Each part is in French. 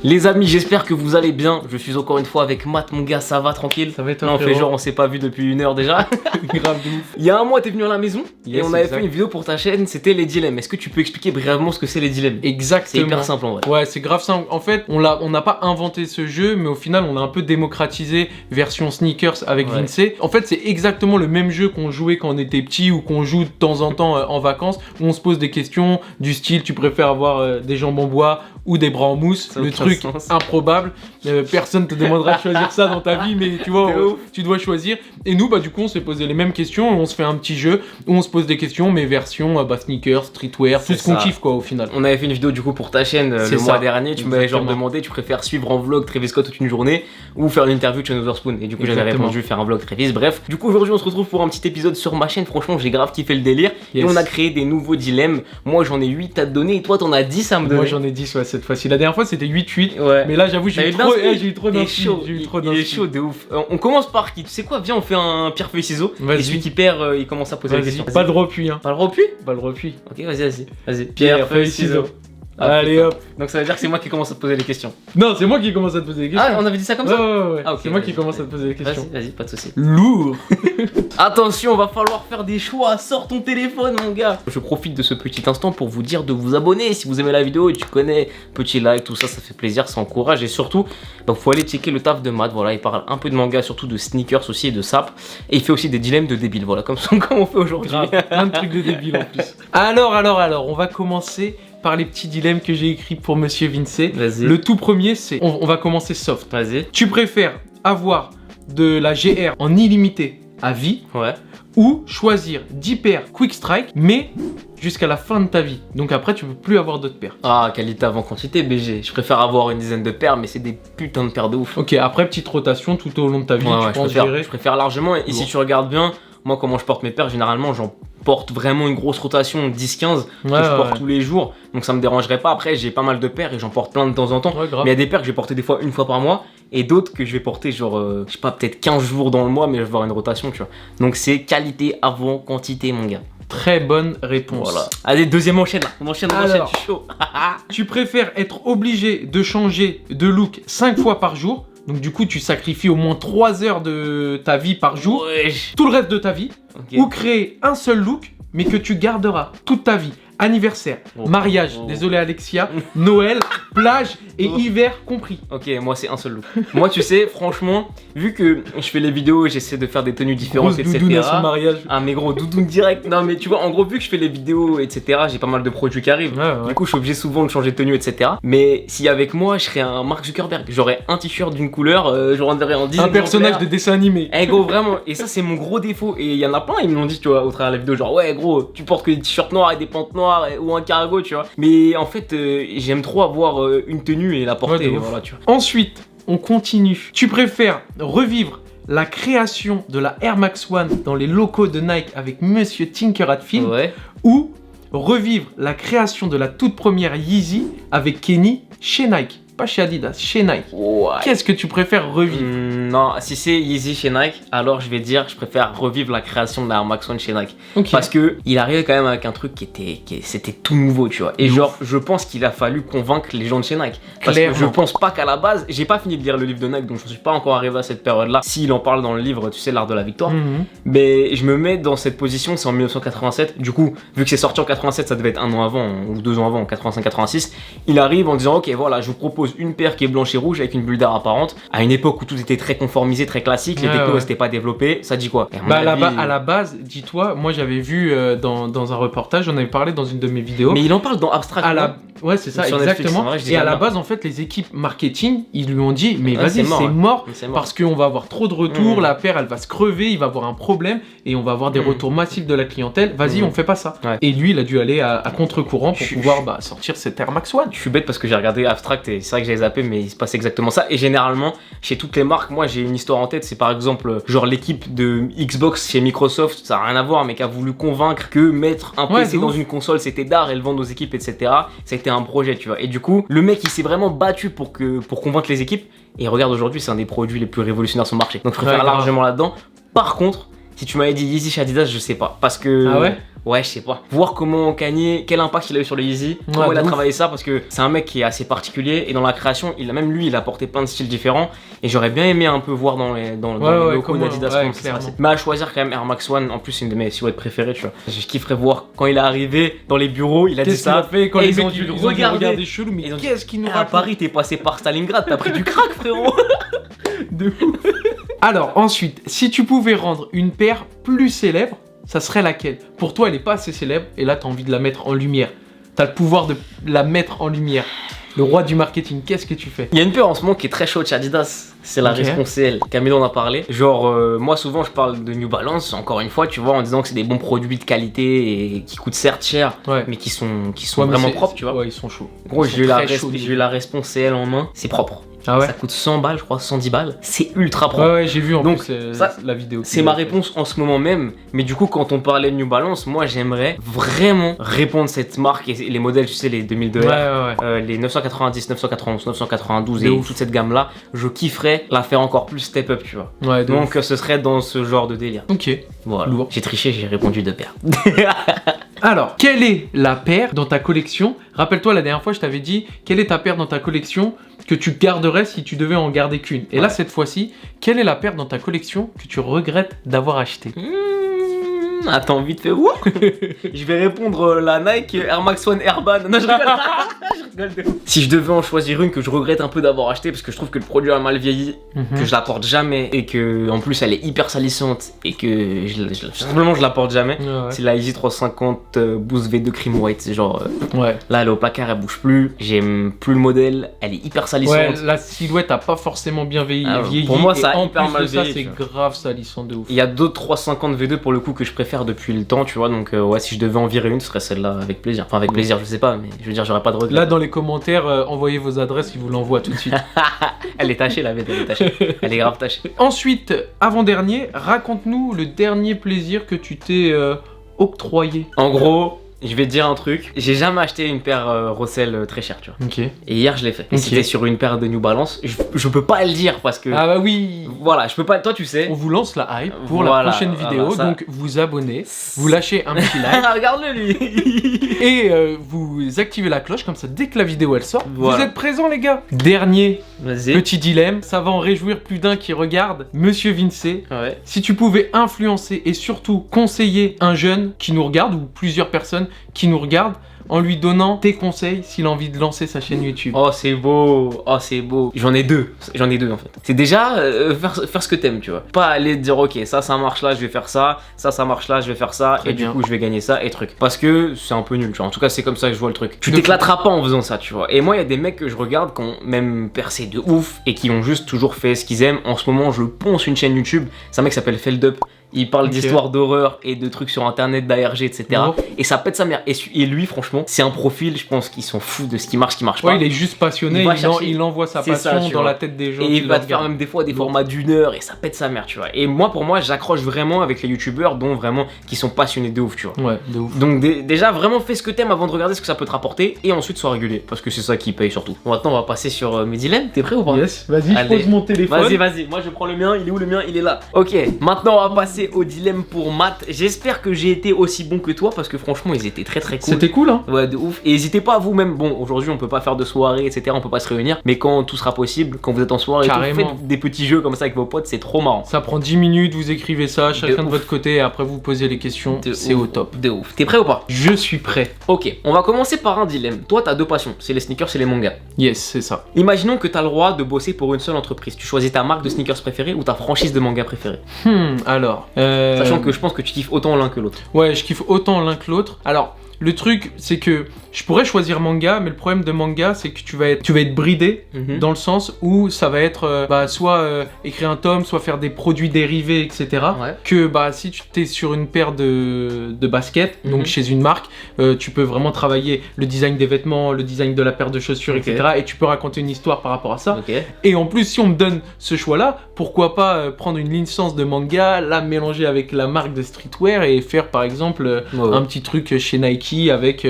Les amis, j'espère que vous allez bien. Je suis encore une fois avec Matt, mon gars, ça va tranquille? Ça va être on fait genre on s'est pas vu depuis 1 heure déjà. Grave de ouf. Il y a un mois, t'es venu à la maison et on avait exact. fait une vidéo pour ta chaîne, c'était les dilemmes. Est-ce que tu peux expliquer brièvement ce que c'est les dilemmes? Exactement. C'est hyper simple en vrai. Ouais, c'est grave simple. En fait, on n'a pas inventé ce jeu, mais au final, on l'a un peu démocratisé version sneakers avec Ouais. Vince. En fait, c'est exactement le même jeu qu'on jouait quand on était petit ou qu'on joue de temps en temps en vacances, où on se pose des questions du style tu préfères avoir des jambes en bois ou des bras en mousse, Ça le n'a aucun truc sens. improbable. Personne te demandera de choisir ça dans ta vie, mais tu vois, De ouf. tu dois choisir. Et nous, bah du coup, on s'est posé les mêmes questions, on se fait un petit jeu où on se pose des questions, mais version sneakers, streetwear, tout C'est ce qu'on ça. kiffe quoi au final. On avait fait une vidéo du coup pour ta chaîne le C'est mois ça. dernier. Tu m'avais genre Exactement. demandé, tu préfères suivre en vlog Travis Scott toute une journée ou faire une interview de Sean Wotherspoon. Et du coup, j'avais Exactement. répondu faire un vlog Travis. Bref, du coup, aujourd'hui, on se retrouve pour un petit épisode sur ma chaîne. Franchement, j'ai grave kiffé le délire. Yes. Et on a créé des nouveaux dilemmes. Moi, j'en ai 8 à te donner et toi, t'en as 10 à me donner. Moi j'en ai 10 ouais, cette fois-ci. La dernière fois c'était 8-8. Ouais. Mais là j'avoue, T'as j'ai eu eu de trop, l'inspi. j'ai eu trop Il est d'inspi. chaud, J'ai eu trop il est d'inspi. chaud de ouf. On commence par qui? Tu sais quoi? Viens, on fait un pierre feuille ciseaux. Vas-y. Et celui qui perd, il commence à poser les Vas-y. questions. Pas de repuit, hein. Pas le repu? Pas le repuit. Ok, vas-y. Pierre, feuille, ciseaux. Ah, Allez putain. hop. Donc ça veut dire que c'est moi qui commence à te poser les questions. Non, c'est moi qui commence à te poser des questions. Ah, on avait dit ça comme Ouais, ça? ouais. Ah, ok, C'est moi vas-y. qui commence à te poser des questions. Vas-y, pas de soucis. Lourd. Attention, va falloir faire des choix. Sors ton téléphone, mon gars. Je profite de ce petit instant pour vous dire de vous abonner si vous aimez la vidéo et tu connais. Petit like, tout ça, ça fait plaisir, ça encourage. Et surtout, faut aller checker le taf de Matt. Voilà, il parle un peu de manga, surtout de sneakers aussi et de sap. Et il fait aussi des dilemmes de débiles. Voilà, comme on fait aujourd'hui. Grave. Plein de trucs de débiles en plus. Alors, on va commencer par les petits dilemmes que j'ai écrits pour Monsieur Vince. Vas-y. Le tout premier, c'est. On va commencer soft. Vas-y. Tu préfères avoir de la GR en illimité à vie Ouais. ou choisir 10 paires Quick Strike, mais jusqu'à la fin de ta vie. Donc après, tu peux plus avoir d'autres paires. Ah, qualité avant quantité, BG. Je préfère avoir une dizaine de paires, mais c'est des putains de paires de ouf. Ok, après, petite rotation tout au long de ta vie, Ouais, tu ouais, penses je gérer. préfère largement. Et si Bon. tu regardes bien, moi, comment je porte mes paires, généralement, j'en porte vraiment une grosse rotation, 10-15, que je porte tous les jours. Donc ça me dérangerait pas. Après, j'ai pas mal de paires et j'en porte plein de temps en temps. Ouais, grave. Mais il y a des paires que je vais porter des fois une fois par mois et d'autres que je vais porter genre, je sais pas, peut-être 15 jours dans le mois, mais je vais avoir une rotation, tu vois. Donc c'est qualité avant quantité, mon gars. Très bonne réponse. Voilà. Allez, deuxième enchaîne là. On enchaîne, Alors. je suis chaud. Tu préfères être obligé de changer de look 5 fois par jour, donc du coup tu sacrifies au moins 3 heures de ta vie par jour, Wesh. tout le reste de ta vie, Ok. ou créer un seul look, mais que tu garderas toute ta vie. Anniversaire, Oh. mariage, Oh. désolé Alexia, Noël, plage et Oh. hiver compris. Ok, moi c'est un seul look. Moi, tu sais, franchement, vu que je fais les vidéos et j'essaie de faire des tenues différentes, Grosse etc. doudoune à son mariage. Ah, mais gros, doudoune direct. Non, mais tu vois, en gros, vu que je fais les vidéos, etc., j'ai pas mal de produits qui arrivent. Ouais. Du coup, je suis obligé souvent de changer de tenue, etc. Mais si avec moi, je serais un Mark Zuckerberg, j'aurais un t-shirt d'une couleur, je rendrais en 10 Un personnage de exemplaires. dessin animé. Eh gros, vraiment, et ça c'est mon gros défaut. Et il y en a plein, ils me l'ont dit, tu vois, au travers de la vidéo, genre ouais gros, tu portes que des t-shirts noirs et des pantes noires ou un cargo, tu vois. Mais en fait, j'aime trop avoir une tenue et la porter, Ouais, de et ouf. voilà, tu vois. Ensuite, on continue. Tu préfères revivre la création de la Air Max One dans les locaux de Nike avec Monsieur Tinker Hatfield Ouais. ou revivre la création de la toute première Yeezy avec Kenny chez Nike, pas chez Adidas, chez Nike. Ouais. Qu'est-ce que tu préfères revivre? Non, si c'est Yeezy chez Nike, alors je vais dire, je préfère revivre la création de la Air Max One chez Nike. Ok. Parce que il arrivait quand même avec un truc c'était tout nouveau, tu vois. Et De genre, je pense qu'il a fallu convaincre les gens de chez Nike. Parce Clairement. que je pense pas qu'à la base, j'ai pas fini de lire le livre de Nike, donc je suis pas encore arrivé à cette période-là. S'il en parle dans le livre, tu sais, l'art de la victoire. Mhm. Mais je me mets dans cette position, c'est en 1987. Du coup, vu que c'est sorti en 87, ça devait être 1 an avant ou 2 ans avant, en 85-86. Il arrive en disant, ok, voilà, je vous propose une paire qui est blanche et rouge avec une bulle d'air apparente. À une époque où tout était très conformisé, très classique, les Ouais, technos ouais. n'étaient pas développés. Ça dit quoi? Et à mon Bah, avis, à la base, dis-toi, moi j'avais vu dans un reportage, j'en avais parlé dans une de mes vidéos. Mais il en parle dans Abstract. À non la... Ouais, c'est ça, Sur Netflix, exactement. en vrai, je dis Et à pas la bien. base, en fait, les équipes marketing, ils lui ont dit, mais Ouais, vas-y, c'est mort, c'est ouais. mort. Mais c'est mort. Parce qu'on va avoir trop de retours, Mhm. la paire elle va se crever, il va avoir un problème et on va avoir des Mhm. retours massifs de la clientèle. Vas-y, Mhm. on fait pas ça. Ouais. Et lui, il a dû aller à contre-courant pour Je- pouvoir sortir cette Air Max One. Je suis bête parce que j'ai regardé Abstract et c'est vrai que j'avais zappé, mais il se passe exactement ça. Et généralement, chez toutes les marques, moi j'ai une histoire en tête. C'est par exemple, genre l'équipe de Xbox chez Microsoft, ça n'a rien à voir, mais qui a voulu convaincre que mettre un Ouais, PC de dans ouf. une console c'était d'art et le vendre aux équipes, etc. C'était un projet, tu vois. Et du coup, le mec il s'est vraiment battu pour convaincre les équipes. Et regarde, aujourd'hui, c'est un des produits les plus révolutionnaires sur le marché. Donc je préfère Ouais, grave. largement là-dedans. Par contre, si tu m'avais dit Yeezy chez Adidas, je sais pas. Parce que. Ah ouais? Ouais, je sais pas. Voir comment Kanye, quel impact il a eu sur le Yeezy, comment il a travaillé ça, parce que c'est un mec qui est assez particulier et dans la création, il a porté plein de styles différents et j'aurais bien aimé un peu voir dans les locaux d'Adidas comment ça se passait. Mais à choisir quand même Air Max One, en plus c'est une de mes silhouettes préférées, tu vois. Je kifferais voir quand il est arrivé dans les bureaux, il a dit ça. Fait quand ils ont dû le regarder chelou, mais qu'est-ce qu'il nous raconte ? À Paris, t'es passé par Stalingrad, t'as pris du crack, frérot. De ouf. Alors ensuite, si tu pouvais rendre une paire plus célèbre, ça serait laquelle ? Pour toi, elle est pas assez célèbre et là, t'as envie de la mettre en lumière. T'as le pouvoir de la mettre en lumière. Le roi du marketing, qu'est-ce que tu fais ? Il y a une paire en ce moment qui est très chaude chez Adidas, c'est la Response CL. Camilo en a parlé. Genre, moi souvent je parle de New Balance, encore une fois, tu vois, en disant que c'est des bons produits de qualité et qui coûtent certes cher, mais qui sont vraiment propres, tu vois. Ouais, ils sont chauds. Gros, j'ai eu la Response CL en main, c'est propre. Ah ouais. Ça coûte 100 balles, je crois, 110 balles. C'est ultra propre. Ouais, j'ai vu en donc, plus la vidéo. C'est ma réponse en ce moment même. Mais du coup, quand on parlait de New Balance, moi j'aimerais vraiment répondre cette marque et les modèles, tu sais, les 2002 R, les 990, 991, 992 et toute cette gamme-là. Je kifferais la faire encore plus step up, tu vois. Ouais, donc ce serait dans ce genre de délire. Ok. Voilà. Lourd. J'ai triché, j'ai répondu 2 paires. Alors, quelle est la paire dans ta collection ? Rappelle-toi, la dernière fois, je t'avais dit, quelle est ta paire dans ta collection que tu garderais si tu devais en garder qu'une ? Et là, cette fois-ci, quelle est la paire dans ta collection que tu regrettes d'avoir achetée ? Attends, vite fait, où je vais répondre la Nike Air Max One Urban. Non, je rigole. Je rigole. Si je devais en choisir une que je regrette un peu d'avoir acheté parce que je trouve que le produit a mal vieilli, que je la porte jamais et que en plus elle est hyper salissante et que simplement je la porte jamais, c'est la Yeezy 350 Boost V2 Cream White. C'est genre là elle est au placard, elle bouge plus, j'aime plus le modèle, elle est hyper salissante. Ouais, la silhouette a pas forcément bien vieilli. Pour moi ça a en hyper plus mal de ça, vieilli. C'est grave salissant de ouf. Il y a d'autres 350 V2 pour le coup que je préfère depuis le temps, tu vois, donc ouais, si je devais en virer une, ce serait celle-là avec plaisir. Enfin avec plaisir, je sais pas, mais je veux dire, j'aurais pas de regret. Là dans les commentaires, envoyez vos adresses, ils vous l'envoient tout de suite. Elle est tachée la V2, elle est tachée. Elle est grave tachée. Ensuite, avant-dernier, raconte-nous le dernier plaisir que tu t'es octroyé. En gros, je vais te dire un truc, j'ai jamais acheté une paire Rossel très chère, tu vois. Ok. Et hier je l'ai fait. Et c'était sur une paire de New Balance. Je peux pas le dire parce que. Ah bah oui. Voilà, je peux pas. Toi tu sais. On vous lance la hype pour la prochaine vidéo. Ça... Donc vous abonnez, vous lâchez un petit like. Regarde-le lui. Et vous activez la cloche comme ça dès que la vidéo elle sort. Vous êtes présents les gars. Dernier petit dilemme, ça va en réjouir plus d'un qui regarde. Monsieur Vincey, si tu pouvais influencer et surtout conseiller un jeune qui nous regarde ou plusieurs personnes qui nous regardent en lui donnant tes conseils s'il a envie de lancer sa chaîne YouTube. Oh c'est beau, oh c'est beau. J'en ai deux en fait. C'est déjà faire ce que t'aimes, tu vois. Pas aller te dire ok ça marche là, je vais faire ça, ça marche là, je vais faire ça, et du coup je vais gagner ça et truc. Parce que c'est un peu nul, tu vois. En tout cas c'est comme ça que je vois le truc. Tu t'éclateras pas en faisant ça, tu vois. Et moi il y a des mecs que je regarde qui ont même percé de ouf et qui ont juste toujours fait ce qu'ils aiment. En ce moment je ponce une chaîne YouTube, c'est un mec qui s'appelle Feldup. Il parle d'histoires d'horreur et de trucs sur internet, d'ARG, etc. Et ça pète sa mère. Et lui, franchement, c'est un profil, je pense, qu'ils sont fous de ce qui marche pas. Ouais, il est juste passionné, il envoie sa passion dans la tête des gens. Et il va te faire même des fois des formats d'1 heure et ça pète sa mère, tu vois. Et moi, pour moi, j'accroche vraiment avec les youtubeurs, dont vraiment, qui sont passionnés de ouf, tu vois. Ouais, de ouf. Donc déjà, vraiment fais ce que t'aimes avant de regarder ce que ça peut te rapporter et ensuite sois régulier, parce que c'est ça qui paye surtout. Bon, maintenant, on va passer sur mes dilemmes. T'es prêt ou pas? Yes, vas-y, je pose mon téléphone. Vas-y, moi je prends le mien, il est où le mien? Il est là. Ok, maintenant on va passer au dilemme pour Matt. J'espère que j'ai été aussi bon que toi parce que franchement ils étaient très cool. C'était cool hein. Ouais de ouf. Et n'hésitez pas à vous-même. Bon aujourd'hui on peut pas faire de soirée etc. On peut pas se réunir. Mais quand tout sera possible, quand vous êtes en soirée, faites des petits jeux comme ça avec vos potes, c'est trop marrant. Ça prend 10 minutes, vous écrivez ça chacun de votre côté et après vous posez les questions. C'est au top. De ouf. T'es prêt ou pas? Je suis prêt. Ok, on va commencer par un dilemme. Toi t'as deux passions, c'est les sneakers et les mangas. Yes, c'est ça. Imaginons que t'as le droit de bosser pour une seule entreprise. Tu choisis ta marque de sneakers préférée ou ta franchise de manga préférée? Alors sachant que je pense que tu kiffes autant l'un que l'autre. Ouais, je kiffe autant l'un que l'autre. Alors, le truc, c'est que je pourrais choisir manga, mais le problème de manga, c'est que tu vas être bridé dans le sens où ça va être soit écrire un tome, soit faire des produits dérivés, etc. Ouais. Que si tu t'es sur une paire de baskets, donc chez une marque, tu peux vraiment travailler le design des vêtements, le design de la paire de chaussures, etc. Et tu peux raconter une histoire par rapport à ça. Et en plus, si on me donne ce choix-là, pourquoi pas prendre une licence de manga, la mélanger avec la marque de streetwear et faire par exemple un petit truc chez Nike avec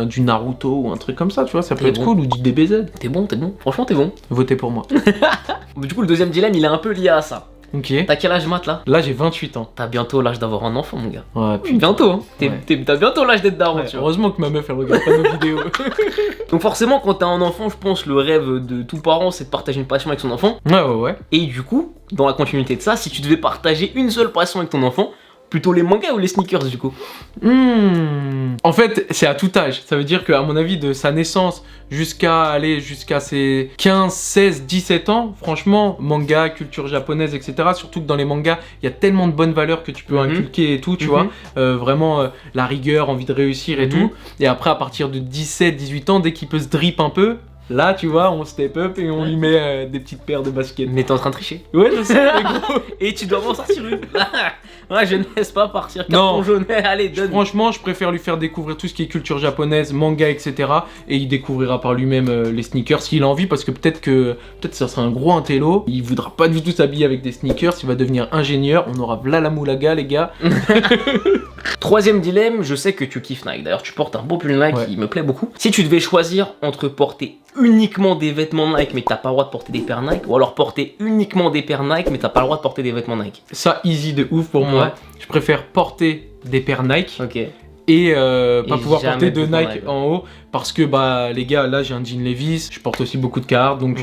du Naruto ou un truc comme ça, tu vois, ça peut être cool, ou du DBZ. T'es bon, franchement t'es bon. Votez pour moi. Du coup le deuxième dilemme il est un peu lié à ça. Ok. T'as quel âge, Matt, là? Là, j'ai 28 ans. T'as bientôt l'âge d'avoir un enfant, mon gars. Ouais, putain. Bientôt, hein. Ouais. T'as bientôt l'âge d'être daron, Ouais, tu vois. heureusement que ma meuf, elle regarde pas nos vidéos. Donc forcément, quand t'as un enfant, je pense le rêve de tout parent, c'est de partager une passion avec son enfant. Ouais. Et du coup, dans la continuité de ça, si tu devais partager une seule passion avec ton enfant, plutôt les mangas ou les sneakers du coup? En fait, c'est à tout âge. Ça veut dire qu'à mon avis, de sa naissance jusqu'à ses 15, 16, 17 ans, franchement, manga, culture japonaise, etc. Surtout que dans les mangas, il y a tellement de bonnes valeurs que tu peux inculquer et tout, tu vois. Vraiment, la rigueur, envie de réussir et tout. Et après, à partir de 17, 18 ans, dès qu'il peut se drip un peu, là, tu vois, on step up et on lui met des petites paires de baskets. Mais t'es en train de tricher. Ouais, je sais, mais gros. Et tu dois m'en sortir une. Ouais, je ne laisse pas partir carton jaune. Allez, donne. Franchement, je préfère lui faire découvrir tout ce qui est culture japonaise, manga, etc. Et il découvrira par lui-même les sneakers s'il a envie, parce que peut-être ça sera un gros intello. Il voudra pas du tout s'habiller avec des sneakers, il va devenir ingénieur. On aura v'là la moulaga, les gars. Troisième dilemme, je sais que tu kiffes Nike. D'ailleurs, tu portes un beau pull Nike qui me plaît beaucoup. Si tu devais choisir entre porter uniquement des vêtements Nike mais t'as pas le droit de porter des paires Nike, ou alors porter uniquement des paires Nike mais t'as pas le droit de porter des vêtements Nike. Ça, easy de ouf pour moi. Je préfère porter des paires Nike. Ok. Et pas pouvoir porter de Nike Nike en haut, parce que bah les gars, là j'ai un jean Levi's, je porte aussi beaucoup de cartes, donc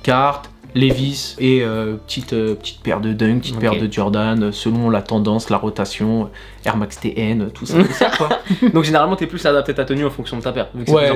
cartes, Levi's et petite paire de Dunk, petite paire de Jordan, selon la tendance, la rotation, Air Max TN, tout ça quoi. Donc généralement t'es plus adapté ta tenue en fonction de ta paire. Vu que ouais,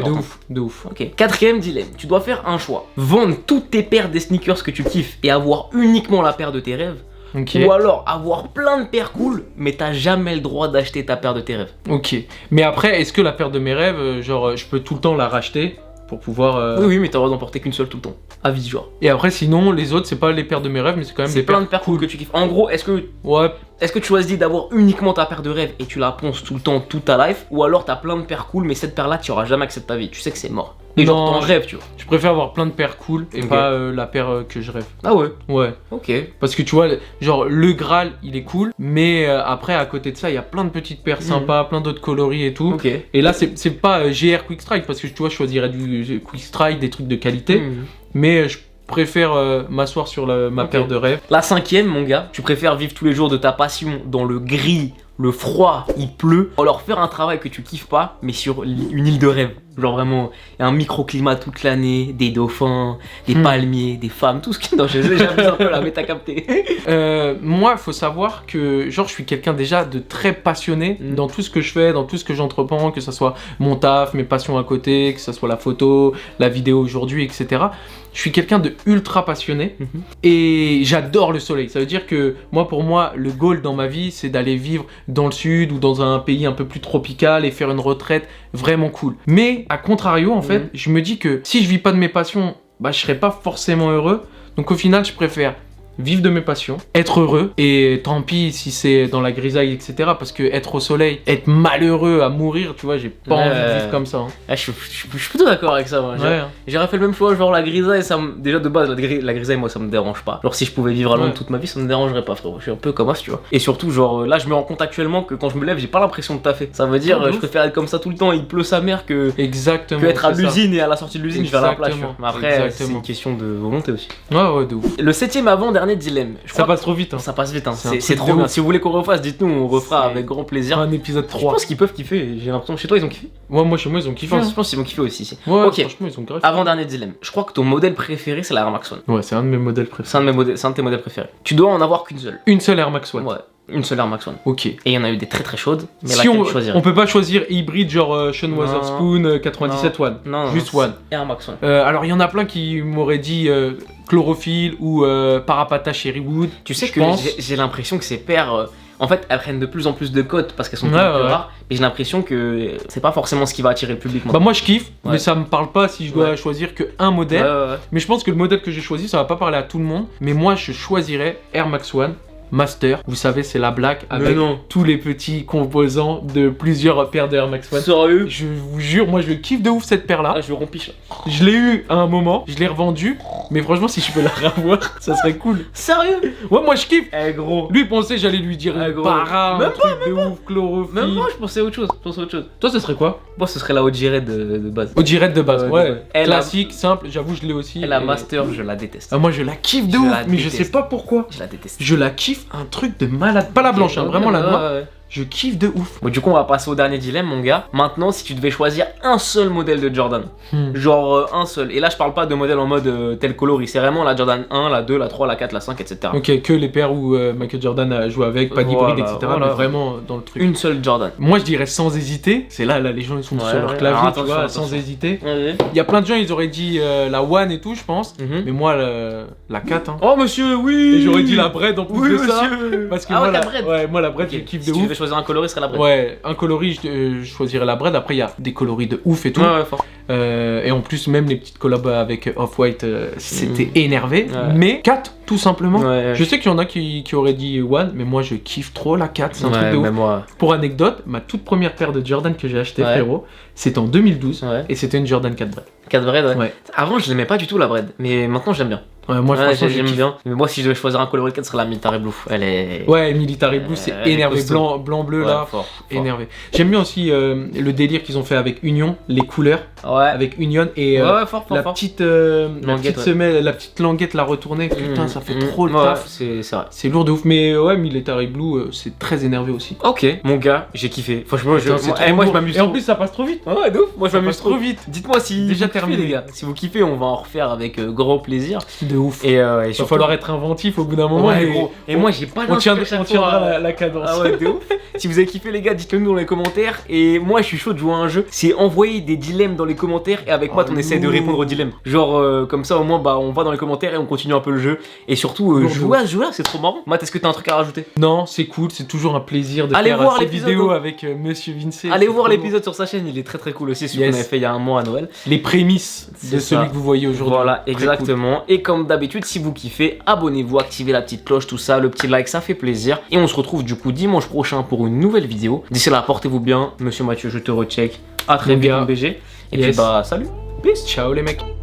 de ouf. Ok. Quatrième dilemme, tu dois faire un choix. Vendre toutes tes paires des sneakers que tu kiffes et avoir uniquement la paire de tes rêves. Ou alors avoir plein de paires cool, mais t'as jamais le droit d'acheter ta paire de tes rêves. Ok. Mais après, est-ce que la paire de mes rêves, genre je peux tout le temps la racheter pour pouvoir... Oui, mais t'as le droit d'en porter qu'une seule tout le temps. À vie, genre. Et après, sinon, les autres, c'est pas les paires de mes rêves, mais c'est quand même des plein de paires cool que tu kiffes. En gros, est-ce que tu choisis d'avoir uniquement ta paire de rêve et tu la ponces tout le temps, toute ta life, ou alors t'as plein de paires cool, mais cette paire-là, tu auras jamais accès de ta vie. Tu sais que c'est mort. Et genre, t'en rêves, tu vois. Je préfère avoir plein de paires cool et pas la paire que je rêve. Ah ouais? Ouais. Ok. Parce que tu vois, genre, le Graal, il est cool, mais après, à côté de ça, il y a plein de petites paires sympas, plein d'autres coloris et tout. Ok. Et là, c'est pas GR Quick Strike, parce que tu vois, je choisirais du Quick Strike, des trucs de qualité, mais je préfère m'asseoir sur ma paire de rêve. La cinquième, mon gars, tu préfères vivre tous les jours de ta passion dans le gris, le froid, il pleut, ou alors faire un travail que tu kiffes pas, mais sur une île de rêve. Genre vraiment, un microclimat toute l'année, des dauphins, des palmiers, des femmes, tout ce qui... Non, j'ai déjà vu un peu là, mais t'as capté. Moi, faut savoir que genre je suis quelqu'un déjà de très passionné dans tout ce que je fais, dans tout ce que j'entreprends, que ce soit mon taf, mes passions à côté, que ce soit la photo, la vidéo aujourd'hui, etc. Je suis quelqu'un de ultra passionné et j'adore le soleil. Ça veut dire que pour moi, le goal dans ma vie, c'est d'aller vivre dans le sud ou dans un pays un peu plus tropical et faire une retraite vraiment cool. Mais à contrario, en fait, je me dis que si je vis pas de mes passions, bah je serais pas forcément heureux. Donc au final, je préfère vivre de mes passions, être heureux, et tant pis si c'est dans la grisaille, etc. Parce que être au soleil, être malheureux à mourir, tu vois, j'ai pas envie de vivre comme ça. Je suis plutôt d'accord avec ça, moi. J'aurais fait le même choix, genre la grisaille, déjà de base, la grisaille, moi ça me dérange pas. Genre si je pouvais vivre à Londres toute ma vie, ça me dérangerait pas, frérot. Je suis un peu comme ça, tu vois. Et surtout, genre là, je me rends compte actuellement que quand je me lève, j'ai pas l'impression de taffer. Ça veut dire, je préfère être comme ça tout le temps, il pleut sa mère que être à l'usine et à la sortie de l'usine, je vais à la plage. Mais après, c'est une question de volonté aussi. Ouais, de ouf. Le septième avant-dernier dilemme. Ça passe trop vite. Ça passe vite, c'est trop bien. Si vous voulez qu'on refasse, dites-nous, on refera avec grand plaisir. Un épisode 3. Je pense qu'ils peuvent kiffer, j'ai l'impression. Chez toi, ils ont kiffé. Moi, chez moi, ils ont kiffé. Je pense qu'ils ont kiffé aussi. Ouais, ok, franchement, ils ont grave. Avant-dernier dilemme. Je crois que ton modèle préféré, c'est la Air Max One. Ouais, c'est un de mes modèles préférés. C'est un de tes modèles préférés. Tu dois en avoir qu'une seule. Une seule Air Max One. Ouais. Une seule Air Max One. Ok. Et il y en a eu des très très chaudes. Mais si on peut pas choisir hybride genre Sean Wotherspoon 97 One. Non, juste One. Air Max One. Alors il y en a plein qui m'auraient dit chlorophylle ou Parapata Cherrywood. Tu sais que j'ai l'impression que ces paires, en fait, elles prennent de plus en plus de cotes parce qu'elles sont plus rares. Mais j'ai l'impression que c'est pas forcément ce qui va attirer le public. Bah moi je kiffe, mais ça me parle pas si je dois choisir que un modèle. Mais je pense que le modèle que j'ai choisi, ça va pas parler à tout le monde. Mais moi je choisirais Air Max One Master. Vous savez, c'est la black avec tous les petits composants de plusieurs paires de Air Max One. Sérieux? Je vous jure, moi je kiffe de ouf cette paire là. Ah, je rompiche là. Je l'ai eu à un moment, je l'ai revendu. Mais franchement, si je peux la revoir, ça serait cool. Sérieux? Ouais, moi je kiffe. Eh gros. Lui pensait j'allais lui dire Gros. para, Même un truc de ouf, chlorophylle. Même moi, je pensais à autre chose. Je pensais à autre chose. Toi, ce serait quoi? Moi, ce serait la Ojire de base. Ojirette de base, Ouais, ouais. ouais. Elle a- Classique, simple, j'avoue, je l'ai aussi. Et la et- master, je la déteste. Ah, moi, je la kiffe de Je ouf, la mais je sais déteste. pas pourquoi. Je la déteste. Je la kiffe un truc de malade. Pas la blanche, hein, vraiment la noire. Je kiffe de ouf. Bon, du coup, on va passer au dernier dilemme, mon gars. Maintenant, si tu devais choisir un seul modèle de Jordan, genre un seul, et là, je parle pas de modèle en mode tel coloris, c'est vraiment la Jordan 1, la 2, la 3, la 4, la 5, etc. Ok, que les paires où Michael Jordan a joué avec, pas d'hybride, Voilà, etc. voilà. Mais vraiment dans le truc. Une seule Jordan. Moi, je dirais sans hésiter. C'est là, les gens ils sont Ouais, sur leur ouais. clavier, Alors, tu attention, vois, attention. sans hésiter. Ouais. Il y a plein de gens, ils auraient dit la One et tout, je pense. Mais moi, la 4. Hein. Oh, monsieur, oui. Et j'aurais dit la Bread en plus Oui, de ça. monsieur. Parce que Ah moi, ouais, la la Bread. ouais, moi, la Bread, Ok. je kiffe Si de tu ouf. devais choisir un coloris, ce serait la Bread. Ouais, un coloris, je choisirais la Bread. Après, il y a des coloris de ouf et tout. Ouais, fort. Et en plus, même les petites collabs avec Off-White, c'était énervé. Ouais. Mais 4, tout simplement. Ouais. Je sais qu'il y en a qui auraient dit One, mais moi, je kiffe trop la 4. C'est un truc de ouf. mais moi. Pour anecdote, ma toute première paire de Jordan que j'ai acheté, Ouais. frérot, c'était en 2012. Ouais. Et c'était une Jordan 4 Bread. 4 bread, ouais. Ouais. Avant, je l'aimais pas du tout la bread, mais maintenant, je l'aime bien. Ouais, moi, Ouais, franchement, j'aime je kiffe. bien. Mais moi, si je devais choisir un coloris 4, ce serait la Military Blue. Elle est. Ouais, Military Blue, c'est elle est énervé. costaud. Blanc-bleu, Ouais, là. fort. Énervé. J'aime bien aussi le délire qu'ils ont fait avec Union, les couleurs Ouais. avec Union et Ouais, fort, la fort. petite Languette, ouais. semelle, la petite languette, la retournée. Putain, ça fait trop le Ouais, taf. c'est vrai. C'est lourd de ouf, mais ouais, Military Blue, c'est très énervé aussi. Ok, mon gars, j'ai kiffé. Franchement, Putain, c'est moi, trop moi je lourd. m'amuse Et en trop. plus, ça passe trop vite. Ouais, de ouf. Moi, je Ça m'amuse passe trop trop. vite. Dites-moi si Déjà vous kiffez, terminé. les gars. Si vous kiffez, on va en refaire avec grand plaisir. De ouf. Et Il va surtout- falloir être inventif au bout d'un moment. Ouais, et gros. Et moi, j'ai pas on d'inspi à chaque tiendra fois. la cadence. Ah ouais, de ouf. Si vous avez kiffé, les gars, dites-le nous dans les commentaires. Et moi, je suis chaud de jouer à un jeu. C'est envoyer des dilemmes dans les commentaires. Et avec moi, on essaie de lourd. répondre aux dilemmes. Genre, comme ça, au moins, bah, on va dans les commentaires et on continue un peu le jeu. Et surtout, Lourd de jouer à ce jeu-là, c'est trop marrant. Matt, est-ce que t'as un truc à rajouter? Non, c'est cool, c'est toujours un plaisir de Allez faire voir ces l'épisode, vidéos donc. avec Monsieur Vincey. Allez c'est voir trop l'épisode sur sa chaîne, il est très très cool aussi, celui Yes. qu'on avait fait il y a un mois à Noël. lourd. Les prémices de C'est celui ça. que vous voyez aujourd'hui. Voilà, Très exactement. Et comme d'habitude, si vous kiffez, abonnez-vous, activez la petite cloche, tout ça, le petit like, ça fait plaisir. Et on se retrouve du coup dimanche prochain pour une nouvelle vidéo. D'ici là, portez-vous bien. Monsieur Mathieu, je te recheck. À très Mon vite, gars. mon BG. Et Yes. puis bah, salut. cool. Ciao les mecs.